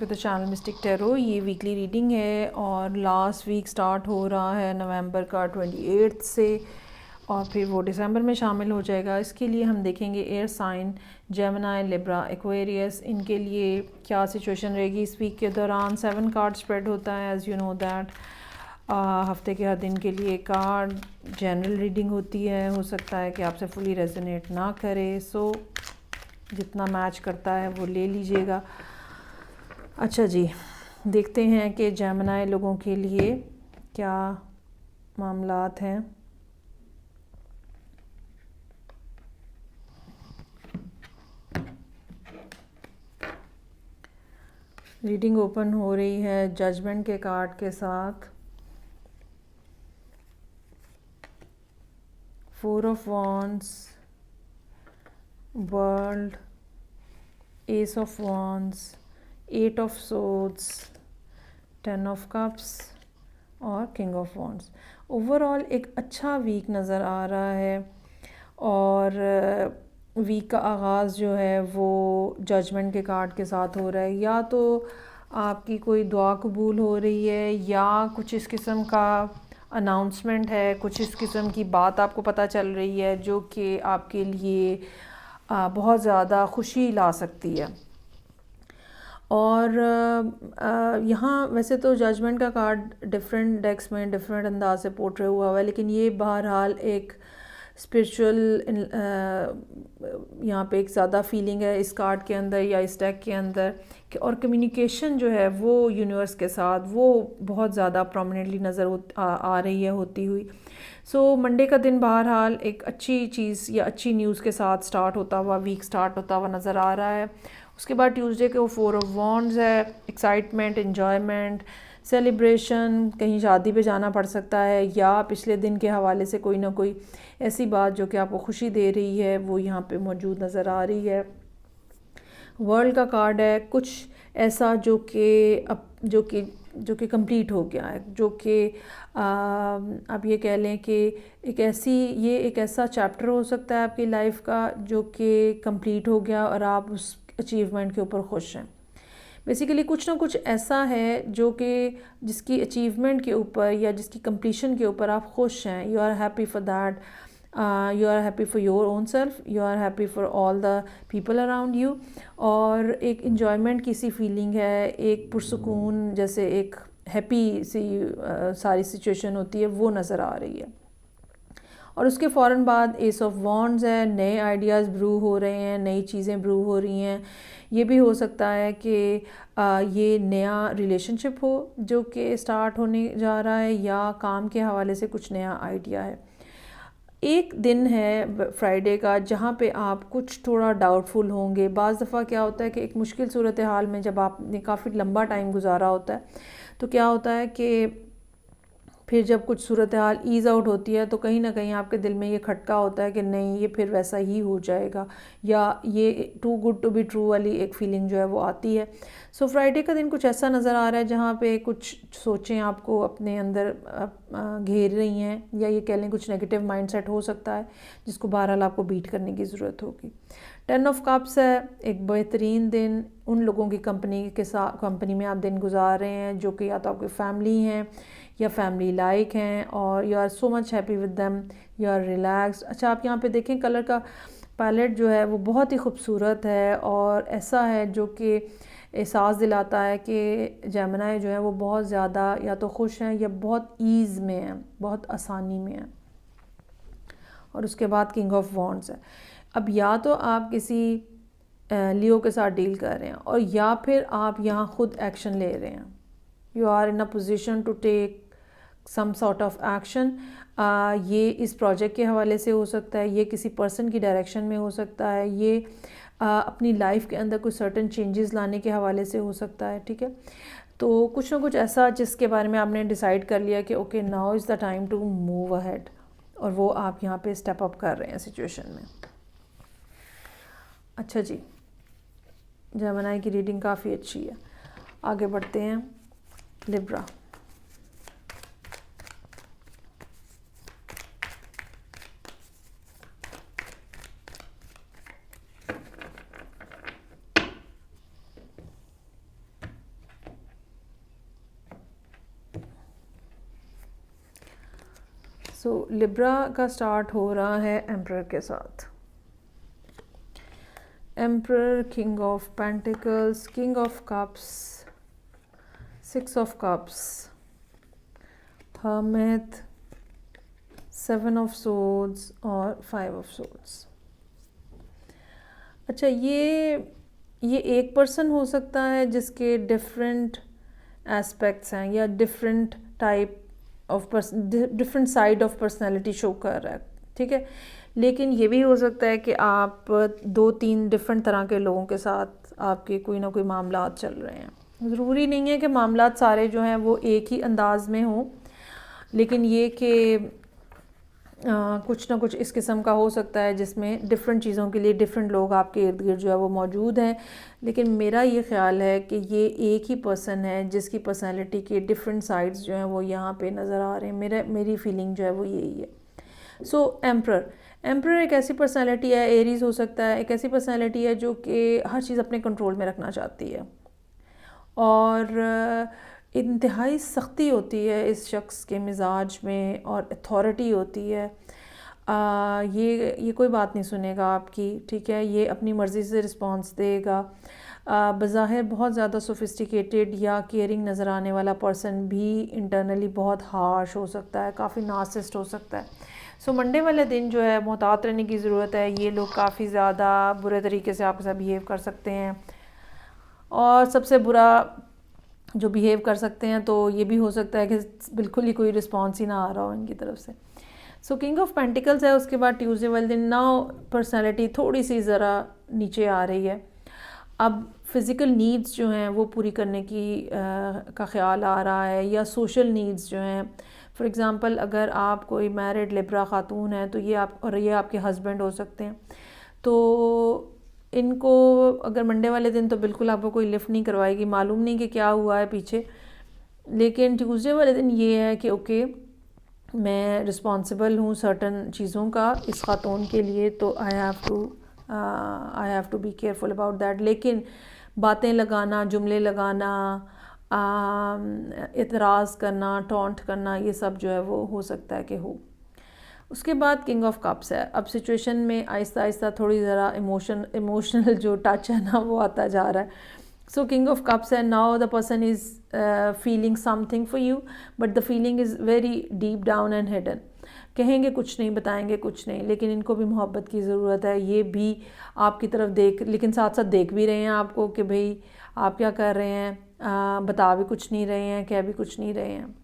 To the channel mystic tarot. ये weekly reading है और लास्ट वीक स्टार्ट हो रहा है नवंबर का 28 से और फिर वो दिसंबर में शामिल हो जाएगा। इसके लिए हम देखेंगे air sign Gemini, Libra, Aquarius, इनके लिए क्या सिचुएशन रहेगी इस वीक के दौरान। 7 कार्ड स्प्रेड होता है एज़ यू नो दैट। हफ्ते के हर दिन के लिए कार्ड जनरल रीडिंग होती है। हो सकता है कि आपसे फुली रेजोनेट ना करे, सो जितना मैच करता है वो ले लीजिएगा। अच्छा जी, देखते हैं कि जेमिनी लोगों के लिए क्या मामलात हैं। रीडिंग ओपन हो रही है जजमेंट के कार्ड के साथ। 4 of wands, world, S of wands, 8 of swords, 10 of cups और किंग ऑफ वॉन्ड्स। ओवरऑल एक अच्छा वीक नज़र आ रहा है और वीक का आगाज़ जो है वो जजमेंट के कार्ड के साथ हो रहा है। या तो आपकी कोई दुआ कबूल हो रही है या कुछ इस किस्म का अनाउंसमेंट है, कुछ इस किस्म की बात आपको पता चल रही है जो कि आपके लिए बहुत ज़्यादा खुशी ला सकती है। और यहाँ वैसे तो जजमेंट का कार्ड डिफरेंट डेक्स में डिफरेंट अंदाज से पोर्ट्रे हुआ हुआ है, लेकिन ये बहरहाल एक स्पिरिचुअल यहाँ पे एक ज़्यादा फीलिंग है इस कार्ड के अंदर या इस डेक के अंदर कि और कम्युनिकेशन जो है वो यूनिवर्स के साथ वो बहुत ज़्यादा प्रोमिनेंटली नज़र आ रही है होती हुई। सो मंडे का दिन बहरहाल एक अच्छी चीज़ या अच्छी न्यूज़ के साथ स्टार्ट होता हुआ वीक स्टार्ट होता हुआ नज़र आ रहा है। उसके बाद ट्यूसडे के वो 4 ऑफ वॉन्ड्स है, एक्साइटमेंट, एन्जॉयमेंट, सेलिब्रेशन, कहीं शादी पे जाना पड़ सकता है या पिछले दिन के हवाले से कोई ना कोई ऐसी बात जो कि आपको खुशी दे रही है वो यहाँ पे मौजूद नज़र आ रही है। वर्ल्ड का कार्ड है, कुछ ऐसा जो कि कंप्लीट हो गया है, जो कि आप ये कह लें कि ये एक ऐसा चैप्टर हो सकता है आपकी लाइफ का जो कि कंप्लीट हो गया और आप उस अचीवमेंट के ऊपर खुश हैं। बेसिकली कुछ ना कुछ ऐसा है जो कि जिसकी अचीवमेंट के ऊपर या जिसकी कंप्लीशन के ऊपर आप खुश हैं। You are happy for that, you are happy for your own self, you are happy for all the people around you. और एक इन्जॉयमेंट की सी फीलिंग है, एक पुरसुकून जैसे एक हैप्पी सी सारी सिचुएशन होती है वो नज़र आ रही है। और उसके फ़ौरन बाद एस ऑफ वॉन्ड्स है, नए आइडियाज़ ब्रू हो रहे हैं, नई चीज़ें ब्रू हो रही हैं। ये भी हो सकता है कि ये नया रिलेशनशिप हो जो कि स्टार्ट होने जा रहा है या काम के हवाले से कुछ नया आइडिया है। एक दिन है फ्राइडे का जहाँ पे आप कुछ थोड़ा डाउटफुल होंगे। बाज़ दफ़ा क्या होता है कि एक मुश्किल सूरत हाल में जब आपने काफ़ी लंबा टाइम गुजारा होता है तो क्या होता है कि फिर जब कुछ सूरत हाल ईज़ आउट होती है तो कहीं ना कहीं आपके दिल में ये खटका होता है कि नहीं ये फिर वैसा ही हो जाएगा या ये too good to be true वाली एक फ़ीलिंग जो है वो आती है। सो फ्राइडे का दिन कुछ ऐसा नज़र आ रहा है जहाँ पे कुछ सोचें आपको अपने अंदर घेर रही हैं या ये कह लें कुछ नेगेटिव माइंडसेट हो सकता है जिसको बहरहाल आपको बीट करने की ज़रूरत होगी। 10 ऑफ कप्स है, एक बेहतरीन दिन उन लोगों की कंपनी में आप दिन गुजार रहे हैं जो कि या तो आपकी फैमिली हैं या फैमिली लाइक हैं और you are so much happy with them, you are relaxed. अच्छा आप यहाँ पे देखें कलर का पैलेट जो है वो बहुत ही खूबसूरत है और ऐसा है जो कि एहसास दिलाता है कि जेमिनी जो है वो बहुत ज़्यादा या तो खुश हैं या बहुत ईज़ में हैं, बहुत आसानी में हैं। और उसके बाद किंग ऑफ वॉन्ड्स है। अब या तो आप किसी लियो के साथ डील कर रहे हैं और या फिर आप यहाँ खुद एक्शन ले रहे हैं। You are in a position to take some sort of action. ये इस प्रोजेक्ट के हवाले से हो सकता है, ये किसी पर्सन की डायरेक्शन में हो सकता है, ये अपनी लाइफ के अंदर कुछ सर्टन चेंजेस लाने के हवाले से हो सकता है। ठीक है, तो कुछ ना कुछ ऐसा जिसके बारे में आपने डिसाइड कर लिया कि okay now is the time to move ahead और वो आप यहाँ पे स्टेप अप कर रहे हैं सिचुएशन में। अच्छा जी, जेमिनी की रीडिंग काफ़ी अच्छी है। आगे बढ़ते हैं। लिब्रा, सो लिब्रा का स्टार्ट हो रहा है एम्परर के साथ। Emperor, king of pentacles, king of cups, 6 of cups, hermit, 7 of swords और 5 ऑफ सोर्ड्स। अच्छा, ये एक पर्सन हो सकता है जिसके डिफरेंट एस्पेक्ट्स हैं या different type of different side of personality show कर रहा है, ठीक है। लेकिन ये भी हो सकता है कि आप 2-3 डिफरेंट तरह के लोगों के साथ आपके कोई ना कोई मामलात चल रहे हैं। ज़रूरी नहीं है कि मामलात सारे जो हैं वो एक ही अंदाज में हों, लेकिन ये कि कुछ ना कुछ इस किस्म का हो सकता है जिसमें डिफरेंट चीज़ों के लिए डिफरेंट लोग आपके इर्द गिर्द जो है वो मौजूद हैं। लेकिन मेरा ये ख्याल है कि ये एक ही पर्सन है जिसकी पर्सनैलिटी के डिफरेंट साइड्स जो हैं वो यहाँ पे नज़र आ रहे हैं। मेरी फीलिंग जो है वो यही है। सो एम्परर एक ऐसी पर्सनैलिटी है, एरीज हो सकता है, एक ऐसी पर्सनैलिटी है जो कि हर चीज़ अपने कंट्रोल में रखना चाहती है और इंतहाई सख्ती होती है इस शख्स के मिजाज में और अथॉरिटी होती है। ये कोई बात नहीं सुनेगा आपकी, ठीक है। ये अपनी मर्ज़ी से रिस्पॉन्स देगा। बज़ाहिर बहुत ज़्यादा सोफिस्टिकेटेड या केयरिंग नज़र आने वाला पर्सन भी इंटरनली बहुत हार्श हो सकता है, काफ़ी नार्सिसिस्ट हो सकता है। सो मंडे वाले दिन जो है मोहतात रहने की ज़रूरत है। ये लोग काफ़ी ज़्यादा बुरे तरीके से आपके साथ बिहेव कर सकते हैं और सबसे बुरा जो बिहेव कर सकते हैं तो ये भी हो सकता है कि बिल्कुल ही कोई रिस्पॉन्स ही ना आ रहा हो इनकी तरफ से। सो किंग ऑफ पेंटिकल्स है। उसके बाद ट्यूसडे वाले दिन नाउ पर्सनैलिटी थोड़ी सी ज़रा नीचे आ रही है। अब फिज़िकल नीड्स जो हैं वो पूरी करने की का ख्याल आ रहा है या सोशल नीड्स जो हैं। फॉर एग्ज़ाम्पल अगर आप कोई मैरिड लिब्रा खातून है तो ये आपके हस्बैंड हो सकते हैं। तो इनको अगर मंडे वाले दिन तो बिल्कुल आपको कोई लिफ्ट नहीं करवाएगी, मालूम नहीं कि क्या हुआ है पीछे। लेकिन ट्यूसडे वाले दिन ये है कि ओके मैं रिस्पॉन्सिबल हूँ सर्टन चीज़ों का इस खातून के लिए, तो I have to be careful about that. लेकिन बातें लगाना, जुमले लगाना, इतराज़ करना, टॉन्ट करना, ये सब जो है वो हो सकता है कि हो। उसके बाद किंग ऑफ कप्स है। अब सिचुएशन में आहिस्ता आहिस्ता थोड़ी ज़रा इमोशनल जो टच है ना वो आता जा रहा है। सो किंग ऑफ कप्स है। Now the person is feeling something for you but the feeling is very deep down and hidden. कहेंगे कुछ नहीं, बताएंगे कुछ नहीं, लेकिन इनको भी मोहब्बत की ज़रूरत है। ये भी आपकी तरफ लेकिन साथ साथ देख भी रहे हैं आपको कि भाई आप क्या कर रहे हैं, बता भी कुछ नहीं रहे हैं, कह भी कुछ नहीं रहे हैं।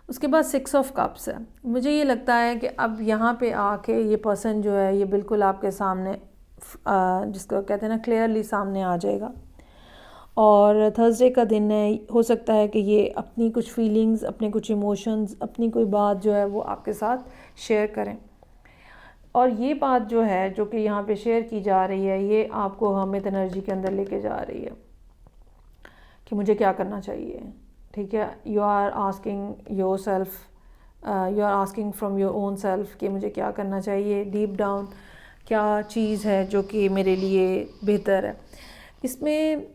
उसके बाद 6 ऑफ कप्स है। मुझे ये लगता है कि अब यहाँ पे आके ये पर्सन जो है ये बिल्कुल आपके सामने जिसको कहते हैं ना क्लियरली सामने आ जाएगा। और थर्सडे का दिन है, हो सकता है कि ये अपनी कुछ फीलिंग्स, अपने कुछ इमोशंस, अपनी कोई बात जो है वो आपके साथ शेयर करें। और ये बात जो है जो कि यहाँ पे शेयर की जा रही है ये आपको हमें एनर्जी के अंदर लेके जा रही है कि मुझे क्या करना चाहिए, ठीक है। You are asking yourself, you are asking from your own self कि मुझे क्या करना चाहिए, डीप डाउन क्या चीज़ है जो कि मेरे लिए बेहतर है। इसमें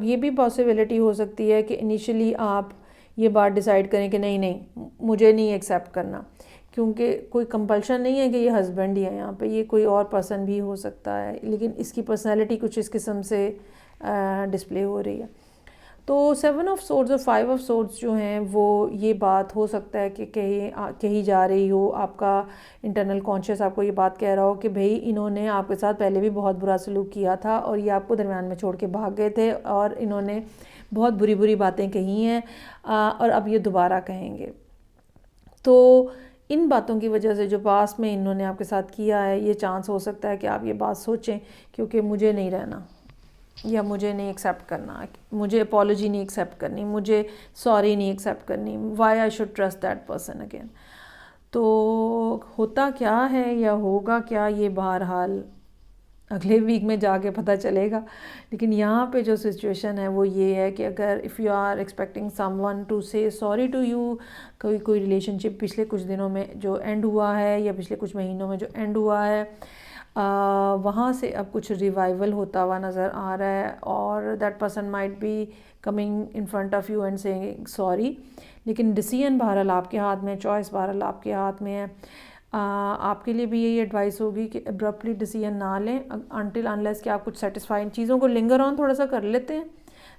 ये भी पॉसिबिलिटी हो सकती है कि इनिशियली आप ये बात डिसाइड करें कि नहीं नहीं मुझे नहीं एक्सेप्ट करना, क्योंकि कोई कंपल्शन नहीं है कि ये हस्बैंड ही है यहाँ पे, ये कोई और पर्सन भी हो सकता है, लेकिन इसकी पर्सनैलिटी कुछ इस किस्म से डिस्प्ले हो रही है। तो 7 ऑफ सोर्ड्स और 5 ऑफ सोर्ड्स जो हैं वो ये बात हो सकता है कि कही जा रही हो, आपका इंटरनल कॉन्शियस आपको ये बात कह रहा हो कि भाई इन्होंने आपके साथ पहले भी बहुत बुरा सलूक किया था और ये आपको दरमियान में छोड़ के भाग गए थे और इन्होंने बहुत बुरी बुरी बातें कही हैं और अब ये दोबारा कहेंगे। तो इन बातों की वजह से जो पास में इन्होंने आपके साथ किया है ये चांस हो सकता है कि आप ये बात सोचें क्योंकि मुझे नहीं रहना या मुझे नहीं एक्सेप्ट करना, मुझे अपॉलॉजी नहीं एक्सेप्ट करनी, मुझे सॉरी नहीं एक्सेप्ट करनी, why I should trust that person again. तो होता क्या है या होगा क्या ये बहरहाल अगले वीक में जाके पता चलेगा। लेकिन यहाँ पे जो सिचुएशन है वो ये है कि अगर if you are expecting someone to say sorry to you, कोई रिलेशनशिप पिछले कुछ दिनों में जो एंड हुआ है या पिछले कुछ महीनों में जो एंड हुआ है वहाँ से अब कुछ रिवाइवल होता हुआ नज़र आ रहा है और that person might be coming in front of you and saying sorry. लेकिन डिसीजन बहरहाल आपके हाथ में, चॉइस बहरहाल आपके हाथ में है। आपके लिए भी यही एडवाइस होगी कि अब्रप्टली डिसीजन ना लें अनटिल अनलेस कि आप कुछ सेटिस्फाइंग चीज़ों को लिंगर ऑन थोड़ा सा कर लेते हैं,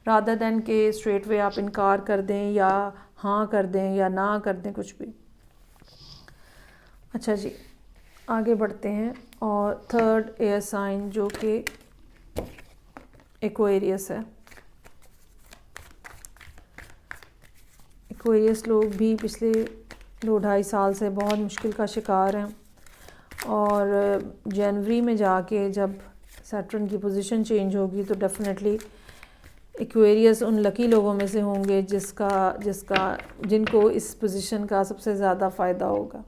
रादर दैन के स्ट्रेट वे आप इनकार कर दें या हाँ कर दें या ना कर दें कुछ भी। अच्छा जी, आगे बढ़ते हैं। और थर्ड एयर साइन जो कि एक्वेरियस है। एक्वेरियस लोग भी पिछले 2-2.5 साल से बहुत मुश्किल का शिकार हैं, और जनवरी में जाके जब सैटर्न की पोजीशन चेंज होगी तो डेफिनेटली एक्वेरियस उन लकी लोगों में से होंगे जिनको इस पोजीशन का सबसे ज़्यादा फ़ायदा होगा।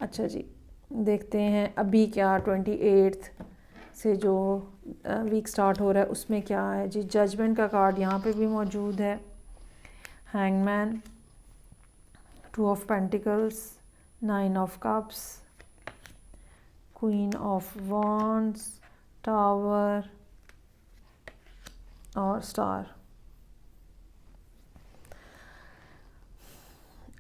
अच्छा जी, देखते हैं अभी क्या 28 से जो वीक स्टार्ट हो रहा है उसमें क्या है जी। जजमेंट का कार्ड यहाँ पे भी मौजूद है, hangman, 2 of pentacles, 9 of cups, queen of wands, tower और स्टार।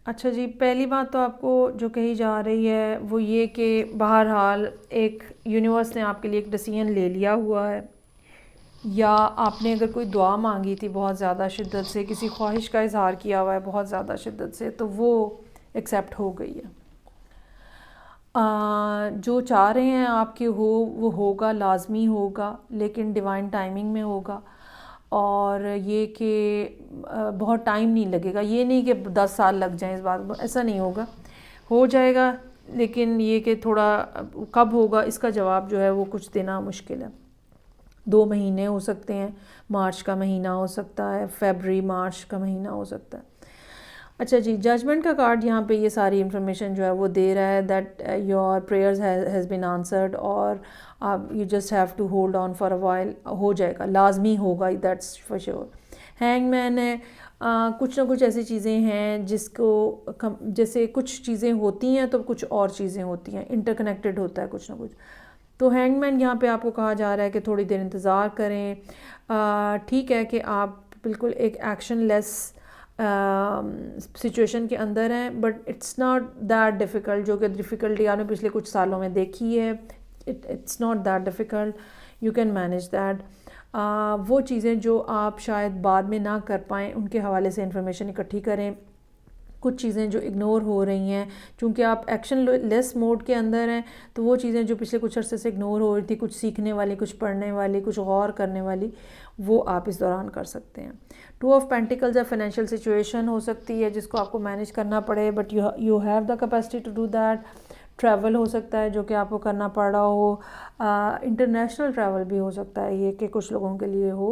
अच्छा जी, पहली बात तो आपको जो कही जा रही है वो ये कि बहरहाल एक यूनिवर्स ने आपके लिए एक डिसीजन ले लिया हुआ है, या आपने अगर कोई दुआ मांगी थी बहुत ज़्यादा शिद्दत से, किसी ख्वाहिश का इजहार किया हुआ है बहुत ज़्यादा शिद्दत से, तो वो एक्सेप्ट हो गई है। जो चाह रहे हैं आपके हो वो होगा, लाजमी होगा, लेकिन डिवाइन टाइमिंग में होगा। और ये कि बहुत टाइम नहीं लगेगा, ये नहीं कि 10 साल लग जाएं इस बात, ऐसा नहीं होगा, हो जाएगा। लेकिन ये कि थोड़ा कब होगा इसका जवाब जो है वो कुछ देना मुश्किल है। 2 महीने हो सकते हैं, मार्च का महीना हो सकता है, फरवरी मार्च का महीना हो सकता है। अच्छा जी, जजमेंट का कार्ड यहाँ पे ये सारी इन्फॉर्मेशन जो है वो दे रहा है that your prayers has been answered, और आप you just have to hold on for a while, हो जाएगा, लाजमी होगा, दैट्स फॉर श्योर। हैंगमैन है, कुछ ना कुछ ऐसी चीज़ें हैं जिसको जैसे कुछ चीज़ें होती हैं तो कुछ और चीज़ें होती हैं, इंटरकनेक्टेड होता है कुछ ना कुछ। तो हैंगमैन यहाँ पे आपको कहा जा रहा है कि थोड़ी देर इंतज़ार करें। ठीक है कि आप बिल्कुल एक एक्शन लेस सिचुएशन के अंदर हैं, but it's not that difficult, जो कि डिफ़िकल्टी आपने पिछले कुछ सालों में देखी है, it's not that difficult, you can manage that. वो चीज़ें जो आप शायद बाद में ना कर पाएँ उनके हवाले से इंफॉर्मेशन इकट्ठी करें। कुछ चीज़ें जो इग्नोर हो रही हैं, चूँकि आप एक्शन लेस मोड के अंदर हैं, तो वो चीज़ें जो पिछले कुछ अरसे से इग्नोर हो रही थी, कुछ सीखने वाली, कुछ पढ़ने वाली, कुछ गौर करने वाली, वो आप इस दौरान कर सकते हैं। 2 ऑफ पेंटिकल्स या फाइनेंशियल सिचुएशन हो सकती है जिसको आपको मैनेज करना पड़े, but you have the capacity to do that. Travel हो सकता है जो कि आपको करना पड़ रहा हो, इंटरनेशनल ट्रैवल भी हो सकता है ये कि कुछ लोगों के लिए हो,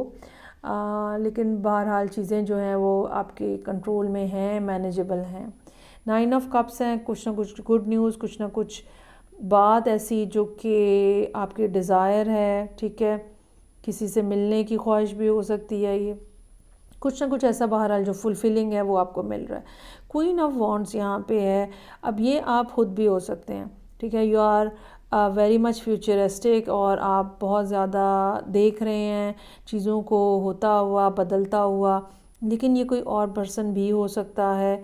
लेकिन बहरहाल चीज़ें जो हैं वो आपके कंट्रोल में हैं, मैनेजेबल हैं। 9 ऑफ कप्स हैं, कुछ ना कुछ गुड न्यूज़, कुछ ना कुछ बात ऐसी जो कि आपकी डिज़ायर है, ठीक है, किसी से मिलने की ख्वाहिश भी हो सकती है, ये कुछ ना कुछ ऐसा बहरहाल जो फुलफिलिंग है वो आपको मिल रहा है। क्वीन ऑफ वॉन्ड्स यहाँ पे है, अब ये आप खुद भी हो सकते हैं, ठीक है, you are very much futuristic, और आप बहुत ज़्यादा देख रहे हैं चीज़ों को होता हुआ, बदलता हुआ, लेकिन ये कोई और पर्सन भी हो सकता है।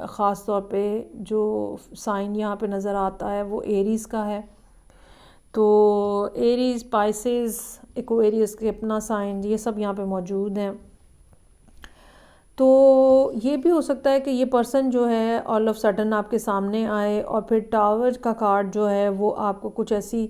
ख़ास तौर पे जो साइन यहाँ पे नज़र आता है वो एरीज़ का है, तो एरीज़, पाइसेस, एक्वेरियस के अपना साइन, ये सब यहाँ पे मौजूद हैं। तो ये भी हो सकता है कि ये पर्सन जो है ऑल ऑफ सडन आपके सामने आए, और फिर टावर का कार्ड जो है वो आपको कुछ ऐसी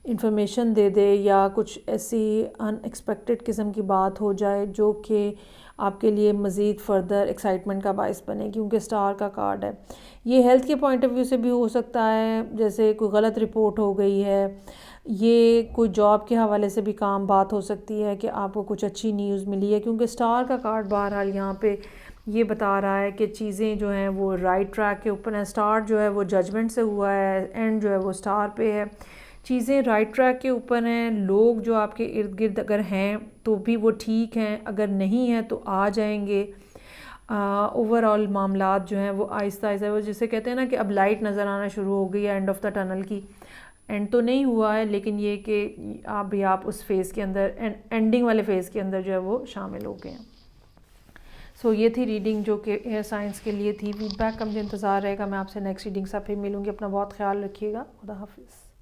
इंफॉर्मेशन दे दे या कुछ ऐसी अनएक्सपेक्टेड किस्म की बात हो जाए जो कि आपके लिए मज़ीद फ़र्दर एक्साइटमेंट का बायस बने, क्योंकि स्टार का कार्ड है। ये हेल्थ के पॉइंट ऑफ व्यू से भी हो सकता है, जैसे कोई गलत रिपोर्ट हो गई है, ये कोई जॉब के हवाले से भी काम बात हो सकती है कि आपको कुछ अच्छी न्यूज़ मिली है, क्योंकि स्टार का कार्ड बहरहाल यहाँ पे ये बता रहा है कि चीज़ें जो हैं वो राइट ट्रैक के ऊपर हैं। स्टार जो है वो जजमेंट से हुआ है, एंड जो है वो स्टार पे है, चीज़ें राइट ट्रैक के ऊपर हैं। लोग जो आपके इर्द गिर्द अगर हैं तो भी वो ठीक हैं, अगर नहीं हैं तो आ जाएंगे। ओवरऑल मामलात जो हैं वो आहिस्ता आहिस्ता, वो जिसे कहते हैं ना कि अब लाइट नज़र आना शुरू हो गई है एंड ऑफ द टनल की। एंड तो नहीं हुआ है, लेकिन ये कि आप उस फेज़ के अंदर, एंडिंग वाले फेज़ के अंदर जो है वो शामिल हो गए हैं। सो ये थी रीडिंग जो कि एयर साइंस के लिए थी। फीडबैक का मुझे इंतज़ार रहेगा। मैं आपसे नेक्स्ट रीडिंग से फिर मिलूँगी। अपना बहुत ख्याल रखिएगा। खुदा हाफिज़।